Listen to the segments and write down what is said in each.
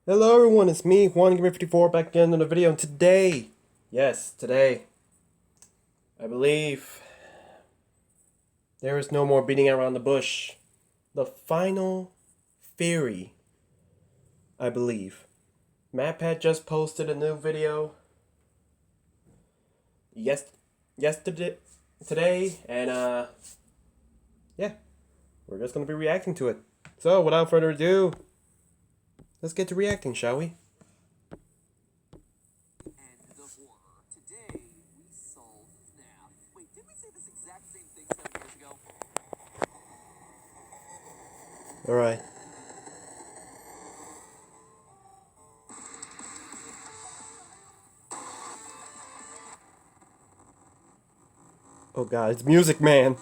Hello everyone, it's me, Juan54, back again in the video, and today, I believe there is no more beating around the bush. The final theory, I believe. MatPat just posted a new video yesterday, today, and yeah, we're just gonna be reacting to it. So, without further ado, let's get to reacting, shall we? And the horror. Today, we solve FNAF. Wait, did we say this exact same thing 7 years ago? Alright. Oh god, it's Music Man.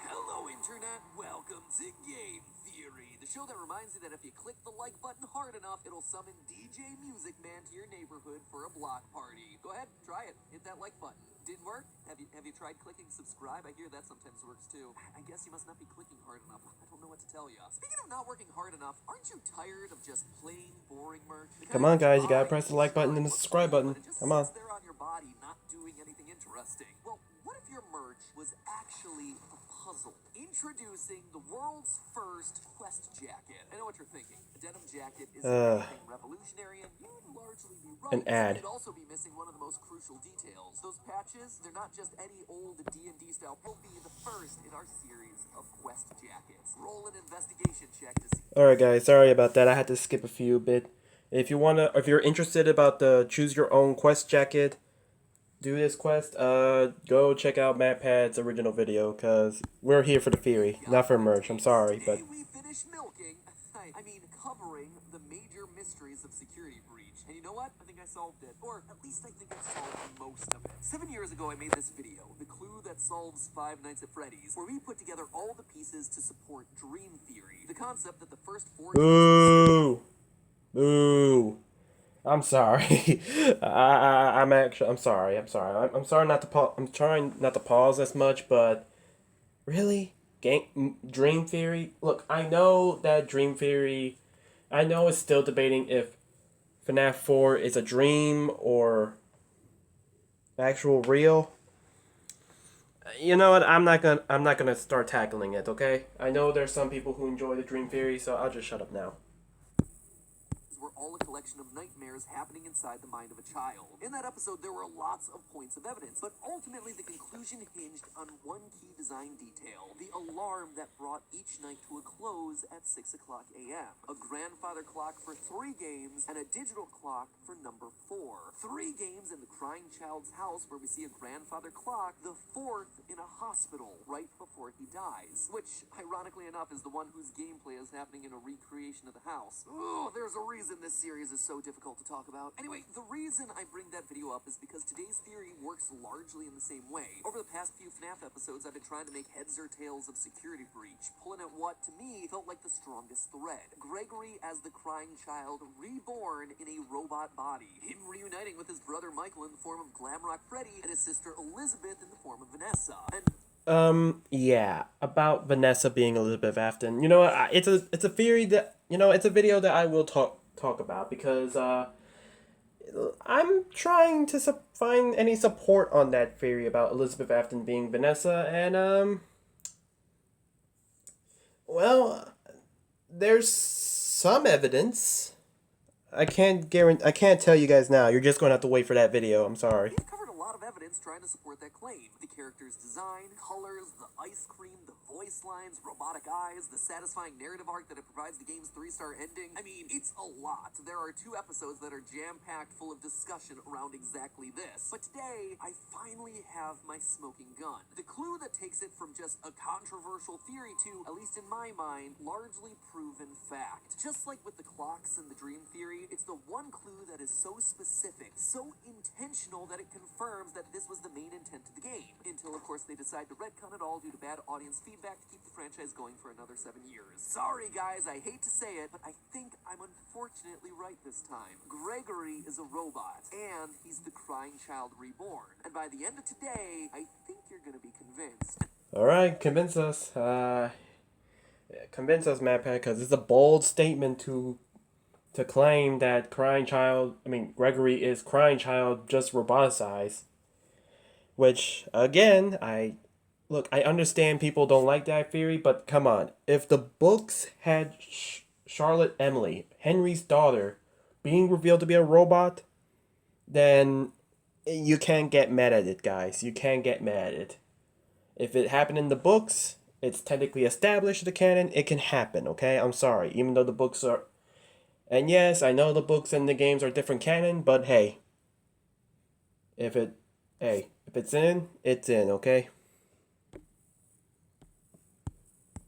Hello, Internet. Welcome to Game Theory, the show that reminds you that if you click the like button hard enough, it'll summon DJ Music Man to your neighborhood for a block party. Go ahead, try it. Hit that like button. Didn't work? Have you tried clicking subscribe? I hear that sometimes works too. I guess you must not be clicking hard enough. I don't know what to tell you. Speaking of not working hard enough, aren't you tired of just plain boring merch? Come on, guys, you gotta press the like button and the subscribe button. It just Come on. sits there on your body, not doing anything interesting. Well, what if your merch was actually a puzzle? Introducing the world's first quest jacket. I know what you're thinking. A denim jacket is anything revolutionary, and you'd largely be right. An ad. You'd also be missing one of the most crucial details. Those patches, they're not just any old D&D style. They'll be the first in our series of quest jackets. Roll an investigation check to see. Alright guys, sorry about that. I had to skip a few bit. If you're interested about the choose your own quest jacket, do this quest, go check out MatPat's original video, cause we're here for the theory, not for merch. I'm sorry, but Today we finish milking, I mean covering the major mysteries of Security Breach. And you know what? I think I solved it. Or at least I think I solved most of it. 7 years ago I made this video, The Clue That Solves Five Nights at Freddy's, where we put together all the pieces to support Dream Theory. The concept that the first four boo, boo. I'm sorry. I'm sorry. I'm sorry not to I'm trying not to pause as much, but really, Dream Theory. Look, I know that Dream Theory. I know it's still debating if FNAF 4 is a dream or actual real. You know what? I'm not gonna start tackling it. Okay. I know there's some people who enjoy the Dream Theory, so I'll just shut up now. were all a collection of nightmares happening inside the mind of a child. In that episode, there were lots of points of evidence, but ultimately the conclusion hinged on one key design detail, the alarm that brought each night to a close at 6 o'clock a.m. A grandfather clock for 3 games and a digital clock for number 4. 3 games in the crying child's house where we see a grandfather clock, the 4th in a hospital right before he dies, which ironically enough is the one whose gameplay is happening in a recreation of the house. Oh, there's a reason this series is so difficult to talk about. Anyway, the reason I bring that video up is because today's theory works largely in the same way. Over the past few FNAF episodes, I've been trying to make heads or tails of Security Breach, pulling at what, to me, felt like the strongest thread. Gregory as the crying child, reborn in a robot body. Him reuniting with his brother Michael in the form of Glamrock Freddy, and his sister Elizabeth in the form of Vanessa. And Yeah, about Vanessa being Elizabeth Afton. You know what? It's a theory that it's a video that I will talk about because I'm trying to find any support on that theory about Elizabeth Afton being Vanessa, and well, there's some evidence. I can't tell you guys now. You're just going to have to wait for that video. I'm sorry. we've covered a lot of evidence trying to support that claim. The character's design, colors, the ice cream, the voice lines, robotic eyes, the satisfying narrative arc that it provides the game's 3-star ending. I mean, it's a lot. There are 2 episodes that are jam-packed full of discussion around exactly this. But today, I finally have my smoking gun. The clue that takes it from just a controversial theory to, at least in my mind, largely proven fact. Just like with the clocks and the dream theory, it's the one clue that is so specific, so intentional that it confirms that this was the main intent of the game. Until, of course, they decide to retcon it all due to bad audience feedback to keep the franchise going for another 7 years. Sorry, guys, I hate to say it, but I think I'm unfortunately right this time. Gregory is a robot, and he's the crying child reborn. And by the end of today, I think you're gonna be convinced. All right, convince us. convince us, Matt Pat, because it's a bold statement to claim that Gregory is crying child just roboticized. Which again, I understand people don't like that theory, but come on, if the books had Charlotte Emily, Henry's daughter, being revealed to be a robot, then you can't get mad at it, guys. You can't get mad at it. If it happened in the books, it's technically established the canon. It can happen, okay? I'm sorry. Even though the books are. And yes, I know the books and the games are different canon, but hey. If it. Hey, if it's in, it's in, okay?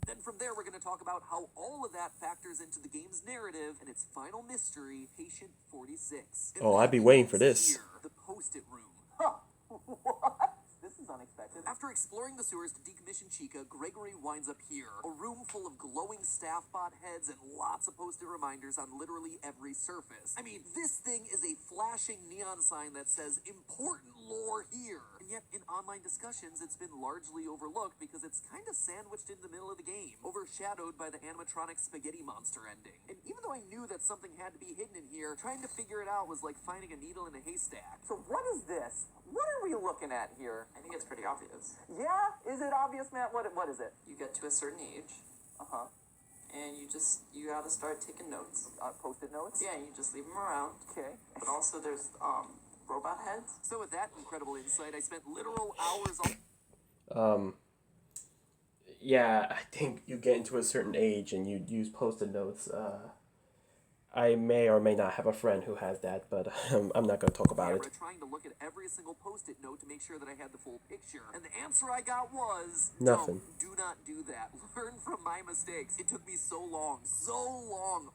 Then from there, we're going to talk about how all of that factors into the game's narrative and its final mystery, Patient 46. Oh, I'd be waiting for this. Here, the Post-it Room. Huh. What? This is unexpected. After exploring the sewers to decommission Chica, Gregory winds up here. A room full of glowing staff bot heads and lots of Post-it reminders on literally every surface. I mean, this thing is a flashing neon sign that says, important lore here. And yet, in online discussions, it's been largely overlooked because it's kind of sandwiched in the middle of the game, overshadowed by the animatronic spaghetti monster ending. And even though I knew that something had to be hidden in here, trying to figure it out was like finding a needle in a haystack. So what is this? What are we looking at here? I think it's pretty obvious. Yeah? Is it obvious, Matt? What is it? You get to a certain age, Uh-huh. and you gotta start taking notes. Post-it notes? Yeah, you just leave them around. Okay. But also there's robot heads. So with that incredible insight, I spent literal hours on... Yeah, I think you get into a certain age and you use post-it notes. I may or may not have a friend who has that, but I'm not going to talk about it. Trying to look at every single Post-it note to make sure that I had the full picture. And the answer I got was... Nothing. No, do not do that. Learn from my mistakes. It took me so long,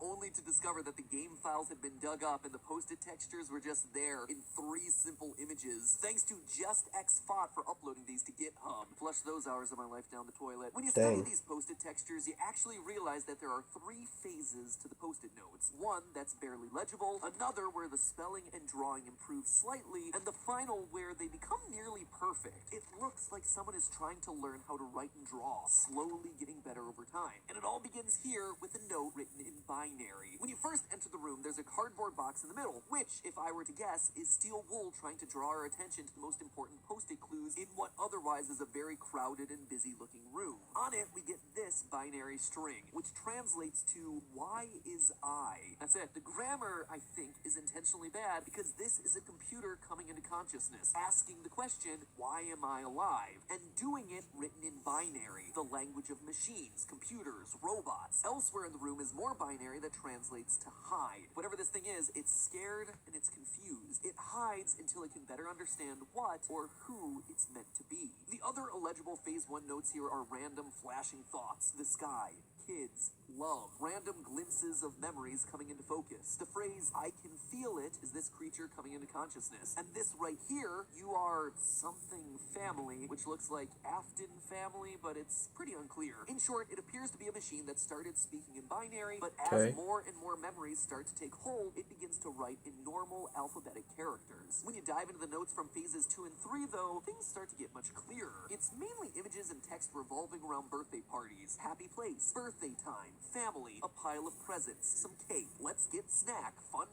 only to discover that the game files had been dug up and the Post-it textures were just there in 3 simple images. Thanks to Just X Font for uploading these to GitHub. Flush those hours of my life down the toilet. When you study these Post-it textures, you actually realize that there are 3 phases to the Post-it notes. One that's barely legible, another where the spelling and drawing improve slightly, and the final where they become nearly perfect. It looks like someone is trying to learn how to write and draw, slowly getting better over time. And it all begins here with a note written in binary. When you first enter the room, there's a cardboard box in the middle, which, if I were to guess, is steel wool trying to draw our attention to the most important Post-it clues in what otherwise is a very crowded and busy-looking room. On it, we get this binary string, which translates to, why is I? That's it. The grammar, I think, is intentionally bad because this is a computer coming into consciousness, asking the question, why am I alive? And doing it written in binary, the language of machines, computers, robots. Elsewhere in the room is more binary that translates to hide. Whatever this thing is, it's scared and it's confused. It hides until it can better understand what or who it's meant to be. The other illegible Phase 1 notes here are random flashing thoughts, the sky, kids, love, random glimpses of memories coming into focus. The phrase, I can feel it, is this creature coming into consciousness. And this right here, you are something family, which looks like Afton family, but it's pretty unclear. In short, it appears to be a machine that started speaking in binary, but as more and more memories start to take hold, it begins to write in normal alphabetic characters. When you dive into the notes from phases 2 and 3, though, things start to get much clearer. It's mainly images and text revolving around birthday parties, happy place, birthday time, family, a pile of presents, some cake, let's get snack, fun,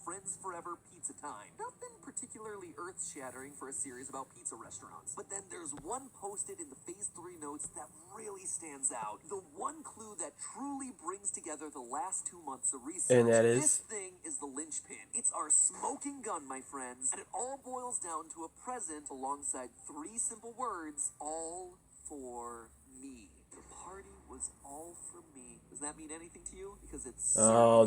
friends forever, pizza time. Nothing particularly earth-shattering for a series about pizza restaurants. But then there's one Post-it in the Phase 3 notes that really stands out. The one clue that truly brings together the last 2 months of research. And that is? This thing is the linchpin. It's our smoking gun, my friends. And it all boils down to a present alongside 3 simple words, all for me. The party was all for me. Does that mean anything to you? Because it's for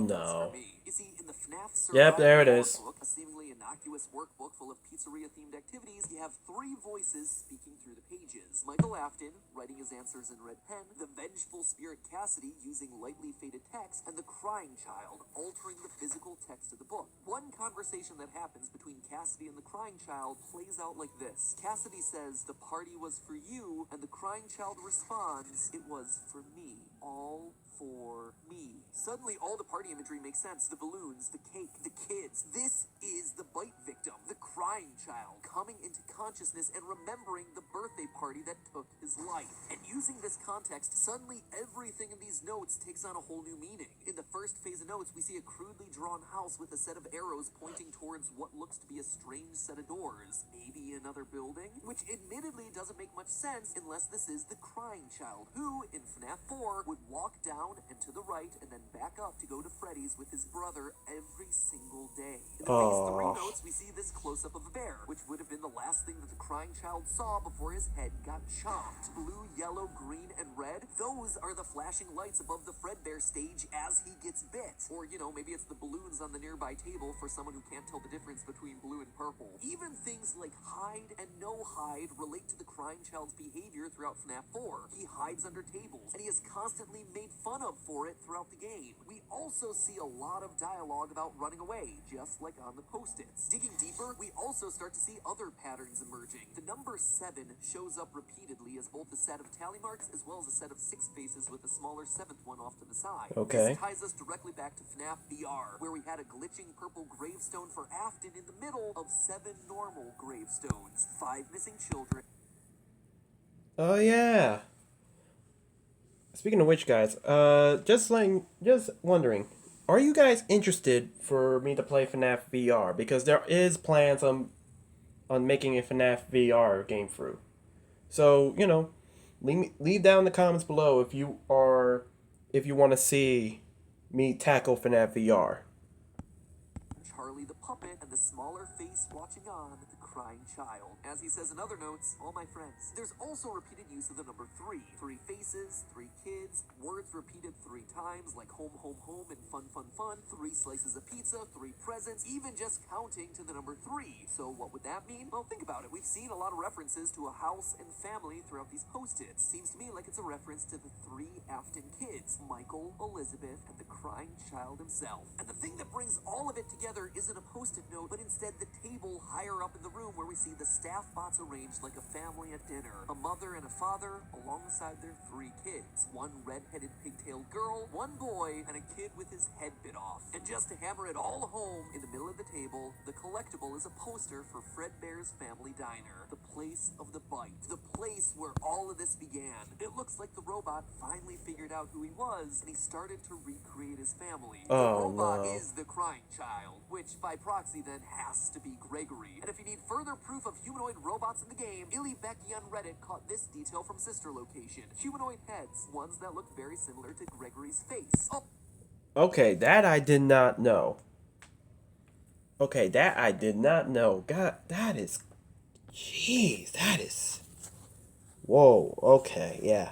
me. You see, in the FNAF Yep, there it is. Workbook, a seemingly innocuous workbook full of pizzeria-themed activities, you have 3 voices speaking through the pages. Michael Afton, writing his answers in red pen, the vengeful spirit Cassidy, using lightly faded text, and the crying child, altering the physical text of the book. One conversation that happens between Cassidy and the crying child plays out like this. Cassidy says, the party was for you, and the crying child responds, it was for me. all for me. Suddenly, all the party imagery makes sense. The balloons, the cake, the kids. This is the bite victim, the crying child, coming into consciousness and remembering the birthday party that took his life. And using this context, suddenly everything in these notes takes on a whole new meaning. In the first phase of notes, we see a crudely drawn house with a set of arrows pointing towards what looks to be a strange set of doors. Maybe another building? Which admittedly doesn't make much sense unless this is the crying child, who, in FNAF 4, would walk down and to the right and then back up to go to Freddy's with his brother every single day. In the phase 3 notes, we see this close-up of a bear, which would have been the last thing that the crying child saw before his head got chopped. Blue, yellow, green, and red, those are the flashing lights above the Fredbear stage as he gets bit. Or, maybe it's the balloons on the nearby table for someone who can't tell the difference between blue and purple. Even things like hide and no hide relate to the crying child's behavior throughout FNAF 4. He hides under tables, and he is constantly made fun of for it throughout the game. We also see a lot of dialogue about running away, just like on the post-its. Digging deeper, we also start to see other patterns emerging. The number 7 shows up repeatedly as both a set of tally marks as well as a set of 6 faces with a smaller 7th one off to the side. Okay. This ties us directly back to FNAF VR, where we had a glitching purple gravestone for Afton in the middle of 7 normal gravestones. 5 missing children. Oh yeah. Speaking of which, guys, just wondering, are you guys interested for me to play FNAF VR? Because there is plans on making a FNAF VR game through. So leave down in the comments below if you want to see me tackle FNAF VR. Charlie the puppet and the smaller face watching on the crying child. As he says in other notes, all my friends. There's also repeated use of the number 3. 3 faces, 3 kids, words repeated 3 times like home, home, home, and fun, fun, fun. 3 slices of pizza, 3 presents, even just counting to the number 3. So what would that mean? Well, think about it. We've seen a lot of references to a house and family throughout these post-its. Seems to me like it's a reference to the 3 Afton kids, Michael, Elizabeth, and the crying child himself. And the thing that brings all of it together isn't a post-it note, but instead the table higher up in the room where we see the staff bots arranged like a family at dinner. A mother and a father alongside their 3 kids. 1 red-headed pigtailed girl, 1 boy, and a kid with his head bit off. And just to hammer it all home, in the middle of the table, the collectible is a poster for Fredbear's Family Diner. The place of the bite. The place where all of this began. It looks like the robot finally figured out who he was, and he started to recreate his family. The robot is the crying child, which by proxy then has to be Gregory. And if you need further proof of humanoid robots in the game, Illy Becky on Reddit caught this detail from sister location. Humanoid heads, ones that look very similar to Gregory's face. Oh. Okay, that I did not know. Okay, that I did not know. God, that is... Jeez, that is... Whoa, okay, yeah.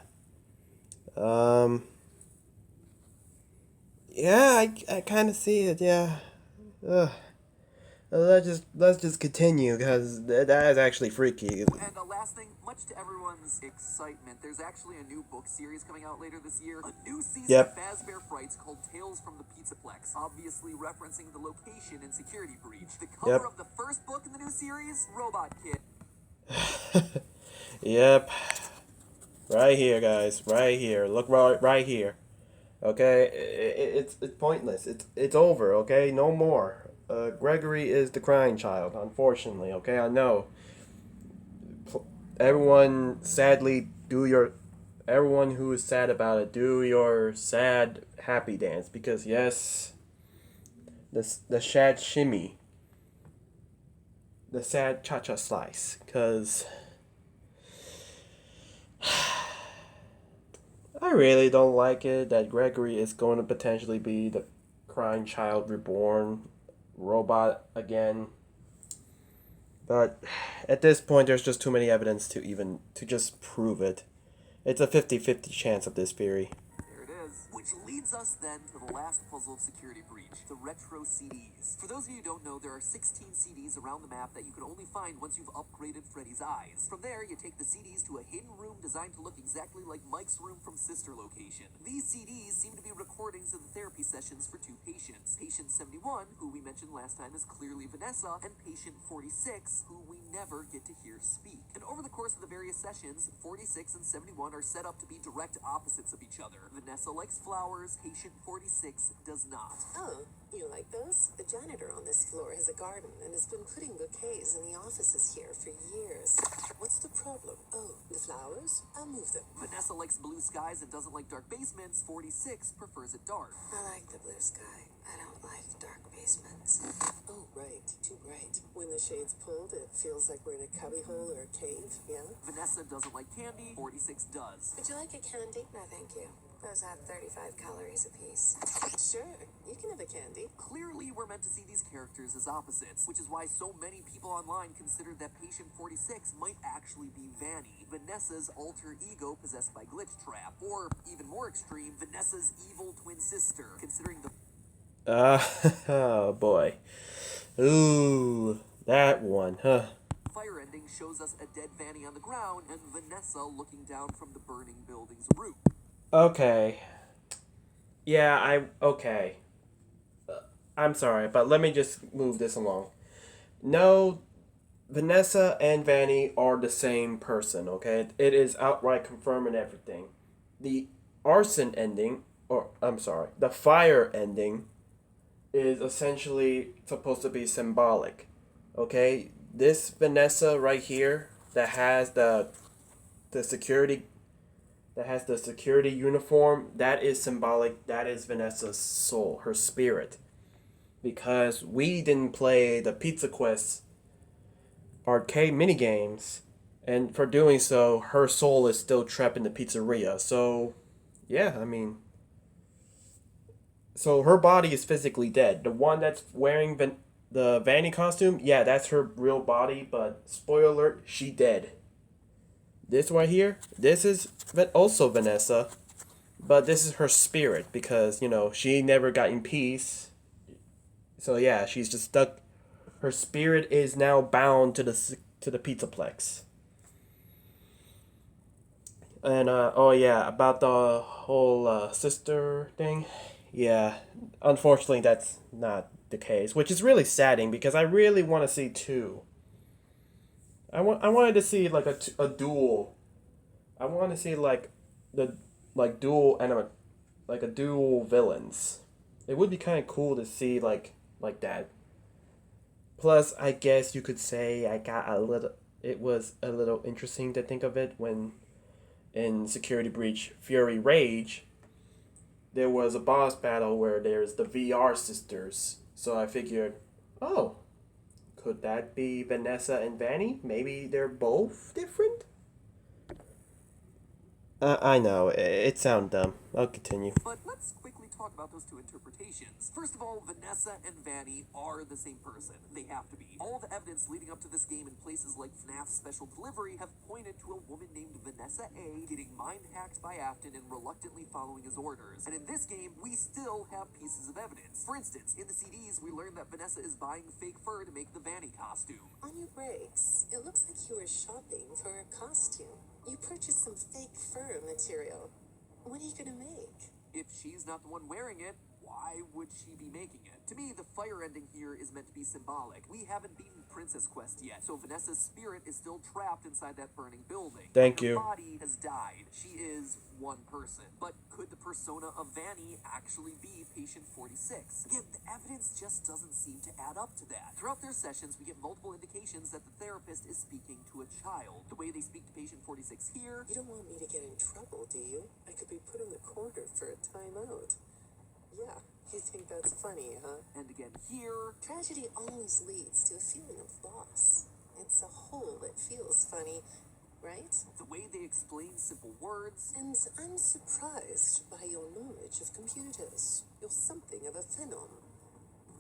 Yeah, I kind of see it, yeah. Let's just continue, because that is actually freaky. And last thing, much to everyone's excitement, there's actually a new book series coming out later this year. A new season of Fazbear Frights called Tales from the Pizzaplex, obviously referencing the location in Security Breach. The cover of the first book in the new series, Robot Kid. Yep. Right here, guys. Right here. Look right here. Okay? It's pointless. It's over, okay? No more. Gregory is the crying child, unfortunately, okay? I know. Everyone, sadly, everyone who is sad about it, do your sad happy dance, because yes, the sad shimmy, the sad cha-cha slice, because I really don't like it that Gregory is going to potentially be the crying child reborn robot again. But at this point, there's just too many evidence to just prove it. It's a 50-50 chance of this theory. There it is. Which leads us then to the last puzzle of Security Breach, the retro CDs. For those of you who don't know, there are 16 CDs around the map that you can only find once you've upgraded Freddy's eyes. From there, you take the CDs to a hidden room designed to look exactly like Mike's room from Sister Location. These CDs seem to be recordings of the therapy sessions for 2 patients. Patient 71, who we mentioned last time is clearly Vanessa, and patient 46, who we never get to hear speak. And over the course of the various sessions, 46 and 71 are set up to be direct opposites of each other. Vanessa likes flowers, patient 46 does not. Oh, you like those? The janitor on this floor has a garden and has been putting bouquets in the offices here for years. What's the problem? Oh, the flowers? I'll move them. Vanessa likes blue skies and doesn't like dark basements. 46 prefers it dark. I like the blue sky. I don't like dark basements. Oh, right. Too bright. When the shade's pulled, it feels like we're in a cubbyhole or a cave, yeah? Vanessa doesn't like candy. 46 does. Would you like a candy? No, thank you. Those have 35 calories apiece. Sure, you can have a candy. Clearly, we're meant to see these characters as opposites, which is why so many people online consider that patient 46 might actually be Vanny, Vanessa's alter ego possessed by Glitch Trap, or even more extreme, Vanessa's evil twin sister, considering the Oh boy. Ooh, that one, huh? fire ending shows us a dead Vanny on the ground and Vanessa looking down from the burning building's roof. Okay. Yeah, okay. I'm sorry, but let me just move this along. No, Vanessa and Vanny are the same person, okay? It is outright confirming everything. The arson ending, or I'm sorry, the fire ending is essentially supposed to be symbolic, okay? This Vanessa right here that has the security uniform, that is symbolic. That is Vanessa's soul, her spirit. Because we didn't play the Pizza Quest arcade minigames, and for doing so, her soul is still trapped in the pizzeria. So, yeah, I mean, so her body is physically dead. The one that's wearing the Vanny costume, yeah, that's her real body, but spoiler alert, she dead. This right here, this is also Vanessa, but this is her spirit because, you know, she never got in peace. So yeah, she's just stuck. Her spirit is now bound to the Pizzaplex. And oh yeah, about the whole sister thing. Yeah, unfortunately that's not the case, which is really saddening because I really want to see two. I wanted to see like a duel. I want to see like dual anima, like a dual villains. It would be kind of cool to see like that. Plus, I guess you could say it was a little interesting to think of it when in Security Breach Fury Rage there was a boss battle where there's the VR sisters. So I figured, oh, could that be Vanessa and Vanny? Maybe they're both different? I know, it sounds dumb. I'll continue. But let's quickly talk about those two interpretations. First of all, Vanessa and Vanny are the same person. They have to be. All the evidence leading up to this game in places like FNAF Special Delivery have pointed to a woman named Vanessa A getting mind-hacked by Afton and reluctantly following his orders. And in this game, we still have pieces of evidence. For instance, in the CDs, we learned that Vanessa is buying fake fur to make the Vanny costume. On your breaks, it looks like you were shopping for a costume. You purchased some fake fur material. What are you gonna make? If she's not the one wearing it, why would she be making it? To me, the fire ending here is meant to be symbolic. We haven't beaten Princess Quest yet, so Vanessa's spirit is still trapped inside that burning building. Thank Her you. body has died. She is one person. But could the persona of Vanny actually be patient 46? Again, the evidence just doesn't seem to add up to that. Throughout their sessions, we get multiple indications that the therapist is speaking to a child. The way they speak to patient 46 here, You don't want me to get in trouble, do you? I could be put in the corner for a timeout. Yeah, you think that's funny, huh? and again here, Tragedy always leads to a feeling of loss. It's a hole that feels funny, right? the way they explain simple words, And I'm surprised by your knowledge of computers. You're something of a phenom.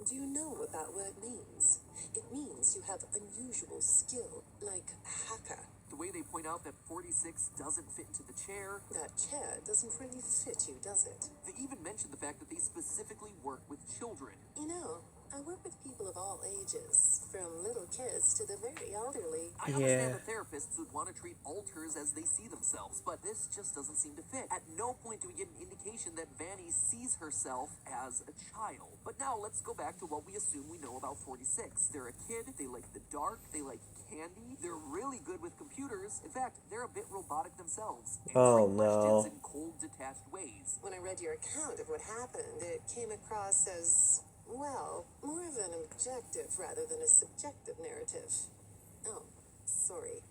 Do you know what that word means? It means you have unusual skill, like a hacker. the way they point out that 46 doesn't fit into the chair. That chair doesn't really fit you, does it? They even mention the fact that they specifically work with children. You know, I work with people of all ages, from little kids to the very elderly. I understand that therapists would want to treat alters as they see themselves, but this just doesn't seem to fit. At no point do we get an indication that Vanny sees herself as a child. But now let's go back to what we assume we know about 46. They're a kid, they like the dark, they like candy, they're really good with computers. In fact, they're a bit robotic themselves, answering questions in cold, detached ways. When I read your account of what happened, it came across as, well, more of an objective rather than a subjective narrative. Oh, sorry.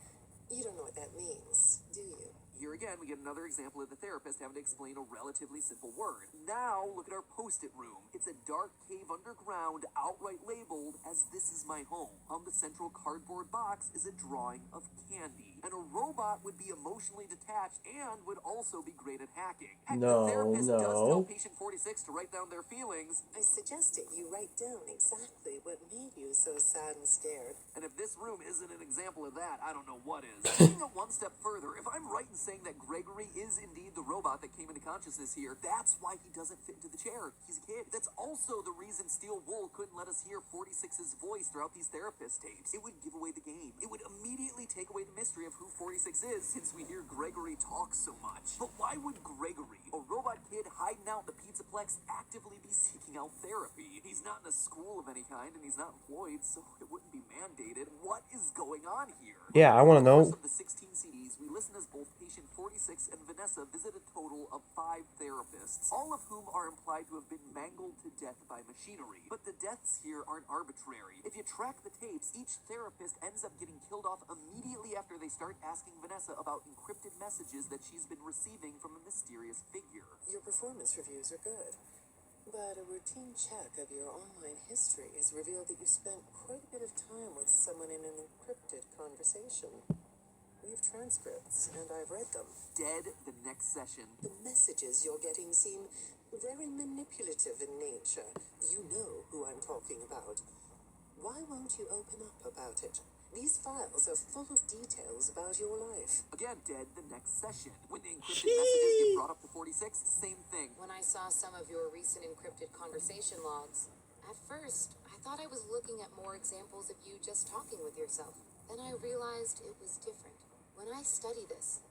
You don't know what that means, do you? Here again, we get another example of the therapist having to explain a relatively simple word. Now, look at our post-it room. It's a dark cave underground, outright labeled as "This is my home." On the central cardboard box is a drawing of candy. And a robot would be emotionally detached and would also be great at hacking. Heck, the therapist does tell patient 46 to write down their feelings. I suggested you write down exactly what made you so sad and scared. And if this room isn't an example of that, I don't know what is. Taking it one step further, if I'm right in saying that Gregory is indeed the robot that came into consciousness here, that's why he doesn't fit into the chair. He's a kid. That's also the reason Steel Wool couldn't let us hear 46's voice throughout these therapist tapes. It would give away the game. It would immediately take away the mystery of who 46 is, since we hear Gregory talk so much. But why would Gregory, a robot kid hiding out in the Pizzaplex, actively be seeking out therapy? He's not in a school of any kind, and he's not employed, so it wouldn't be mandated. What is going on here? Yeah, I want to know. Of the 16 CDs, we listen as both patient 46 and Vanessa visit a total of 5 therapists, all of whom are implied to have been mangled to death by machinery. But the deaths here aren't arbitrary. If you track the tapes, each therapist ends up getting killed off immediately after they start asking Vanessa about encrypted messages that she's been receiving from a mysterious figure. Your performance reviews are good, but a routine check of your online history has revealed that you spent quite a bit of time with someone in an encrypted conversation. We have transcripts, and I've read them. Dead the next session. The messages you're getting seem very manipulative in nature. You know who I'm talking about. Why won't you open up about it? These files are full of details about your life. Again, dead the next session. When the encrypted messages get brought up to 46, same thing. When I saw some of your recent encrypted conversation logs, at first, I thought I was looking at more examples of you just talking with yourself. Then I realized it was different. When I study this,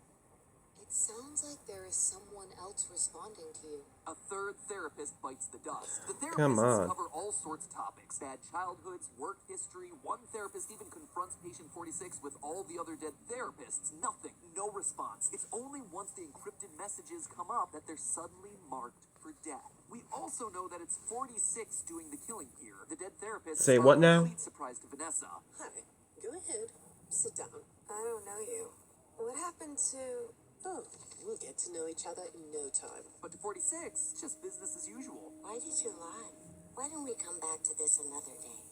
it sounds like there is someone else responding to you. A third therapist bites the dust. The Come therapists on. cover all sorts of topics. Bad childhoods, work history. One therapist even confronts patient 46 with all the other dead therapists. Nothing. No response. It's only once the encrypted messages come up that they're suddenly marked for death. We also know that it's 46 doing the killing here. The dead therapist Say what now? complete surprise to Vanessa. Hi, go ahead. Sit down. I don't know you. What happened to... Oh, we'll get to know each other in no time. But to 46, just business as usual. Why did you lie? Why don't we come back to this another day?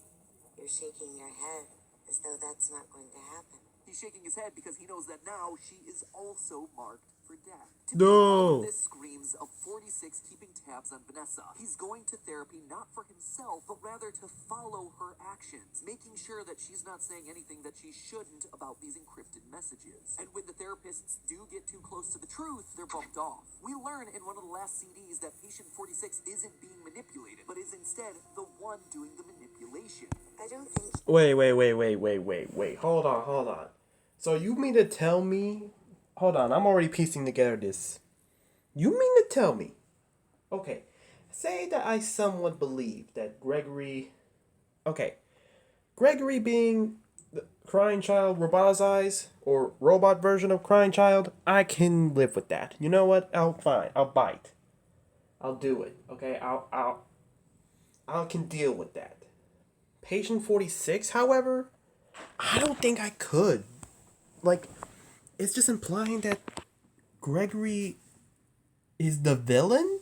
You're shaking your head as though that's not going to happen. He's shaking his head because he knows that now she is also marked for death. To No. me, all of this screams of 46 keeping tabs on Vanessa. He's going to therapy not for himself, but rather to follow her actions, making sure that she's not saying anything that she shouldn't about these encrypted messages. And when the therapists do get too close to the truth, they're bumped off. We learn in one of the last CDs that patient 46 isn't being manipulated, but is instead the one doing the manipulation. I don't think Wait. Hold on. So you mean to tell me... Hold on, I'm already piecing together this. You mean to tell me... Okay, say that I somewhat believe that Gregory... Okay, Gregory being the crying child roboticized, or robot version of crying child, I can live with that. You know what? I'll bite. I'll do it, okay? I can deal with that. Patient 46, however, I don't think I could. Like, it's just implying that Gregory is the villain?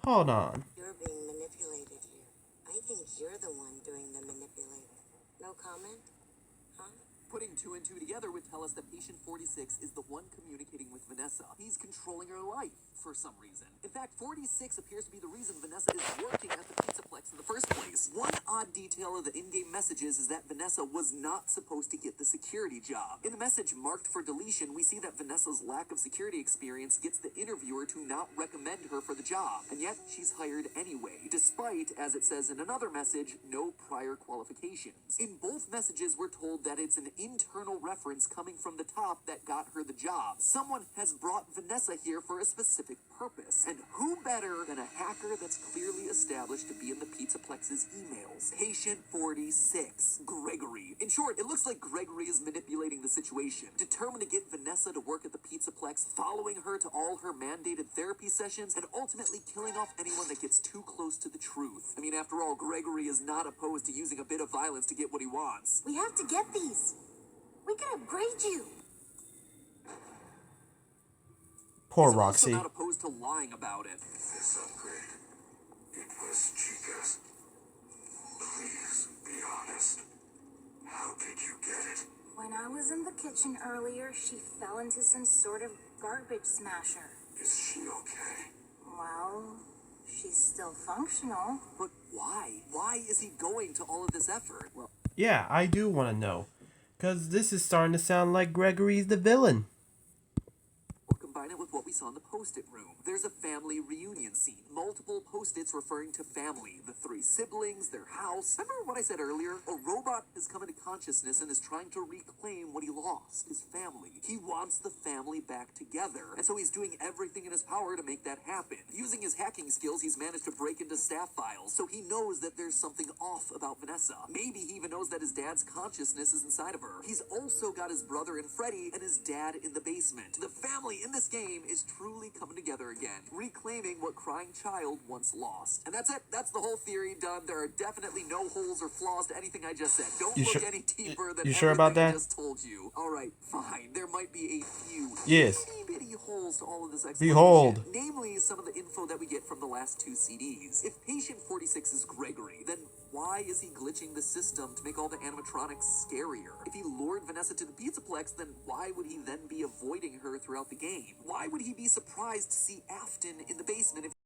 Hold on. you're being manipulated here. I think you're the one doing the manipulating. No comment? Huh? Putting two and two together would tell us that patient 46 is the one communicating with Vanessa. He's controlling her life for some reason. In fact, 46 appears to be the reason Vanessa is working at the Pizzaplex in the first place. One odd detail of the in-game messages is that Vanessa was not supposed to get the security job. In the message marked for deletion, we see that Vanessa's lack of security experience gets the interviewer to not recommend her for the job, and yet she's hired anyway, despite, as it says in another message, no prior qualifications. In both messages, we're told that it's an internal reference coming from the top that got her the job. Someone has brought Vanessa here for a specific purpose, and who better than a hacker that's clearly established to be in the Pizzaplex's emails? Patient 46, Gregory. In short, it looks like Gregory is manipulating the situation, determined to get Vanessa to work at the Pizzaplex, following her to all her mandated therapy sessions, and ultimately killing off anyone that gets too close to the truth. I mean, after all, Gregory is not opposed to using a bit of violence to get what he wants. We have to get these. We can upgrade you. Poor He's Roxy. also not opposed to lying about it. This upgrade, it was Chica's. Please be honest. How did you get it? When I was in the kitchen earlier, she fell into some sort of garbage smasher. Is she okay? Well, she's still functional. But why? Why is he going to all of this effort? Well, Yeah, I do want to know. Because this is starting to sound like Gregory's the villain. or combine it with what we saw in the post-it room. There's a family reunion scene. Multiple post-its referring to family. The three siblings, their house. Remember what I said earlier? A robot has come into consciousness and is trying to reclaim what he lost. His family. He wants the family back together. And so he's doing everything in his power to make that happen. Using his hacking skills, he's managed to break into staff files. So he knows that there's something off about Vanessa. Maybe he even knows that his dad's consciousness is inside of her. He's also got his brother and Freddy and his dad in the basement. The family in this game is truly coming together again, reclaiming what Crying Child once lost. And that's it. That's the whole theory done. There are definitely no holes or flaws to anything I just said. Don't You look sure- any deeper than you sure about everything I that? just told you. All right, fine. There might be a few Yes. itty-bitty holes to all of this explanation. Behold. Namely, some of the info that we get from the last two CDs. If Patient 46 is Gregory, then why is he glitching the system to make all the animatronics scarier? If he lured Vanessa to the Pizzaplex, then why would he then be avoiding her throughout the game? Why would he be surprised to see Afton in the basement if